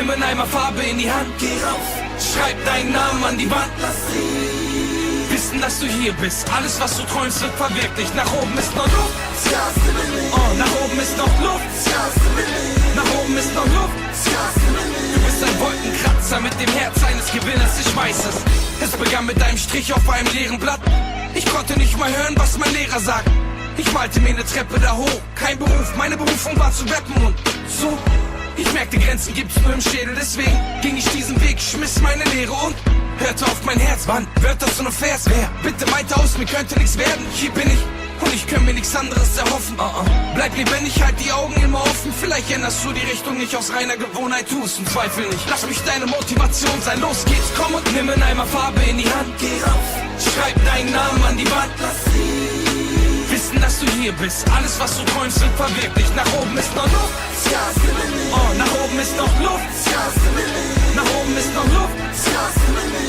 Nimm einen Eimer Farbe in die Hand, geh rauf, schreib deinen Namen an die Wand, lass sie wissen, dass du hier bist. Alles, was du träumst, wird verwirklicht. Nach oben ist noch Luft, oh, nach oben ist noch Luft, nach oben ist noch Luft. Du bist ein Wolkenkratzer mit dem Herz eines Gewinners, ich weiß es. Es begann mit einem Strich auf einem leeren Blatt. Ich konnte nicht mal hören, was mein Lehrer sagt. Ich malte mir eine Treppe da hoch, kein Beruf, meine Berufung war zu rappen und so. Ich merkte, Grenzen gibt's nur im Schädel, deswegen ging ich diesen Weg, schmiss meine Lehre und hörte auf mein Herz. Wann wird das so ne Vers? Wer bitte meinte aus, mir könnte nichts werden? Hier bin ich und ich kann mir nichts anderes erhoffen. Bleib lebendig, halt die Augen immer offen. Vielleicht änderst du die Richtung nicht aus reiner Gewohnheit, tu es im Zweifel nicht. Lass mich deine Motivation sein, los geht's, komm und nimm einen Eimer Farbe in die Hand. Geh rauf, schreib deinen Namen an die Wand, lass sie wissen, dass du hier bist. Alles, was du träumst, wird verwirklicht. Nach oben ist noch Luft, oh, nach oben ist noch Luft, nach oben ist noch Luft.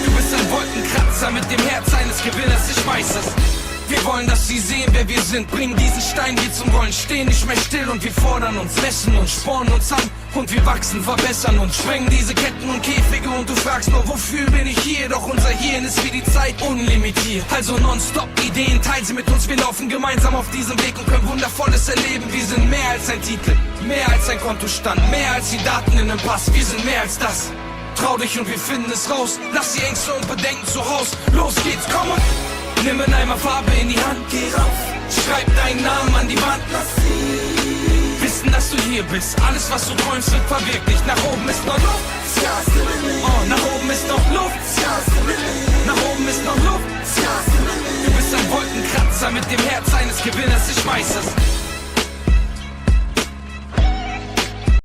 Du bist ein Wolkenkratzer mit dem Herz eines Gewinners, ich weiß es. Wir wollen, dass sie sehen, wer wir sind, bringen diesen Stein hier zum Rollen, stehen nicht mehr still und wir fordern uns, messen uns, spornen uns an und wir wachsen, verbessern uns, sprengen diese Ketten und Käfige und du fragst nur, wofür bin ich hier? Doch unser Hirn ist wie die Zeit unlimitiert, also nonstop Ideen, teil sie mit uns, wir laufen gemeinsam auf diesem Weg und können Wundervolles erleben. Wir sind mehr als ein Titel, mehr als ein Kontostand, mehr als die Daten in einem Pass, wir sind mehr als das. Trau dich und wir finden es raus, lass die Ängste und Bedenken zu Haus, los geht's, komm und nimm einen Eimer Farbe in die Hand, geh rauf, schreib deinen Namen an die Wand, lass sie wissen, dass du hier bist. Alles, was du träumst, wird verwirklicht. Nach oben ist noch Luft, oh, nach oben ist noch Luft, nach oben ist noch Luft. Du bist ein Wolkenkratzer mit dem Herz eines Gewinners, ich weiß es.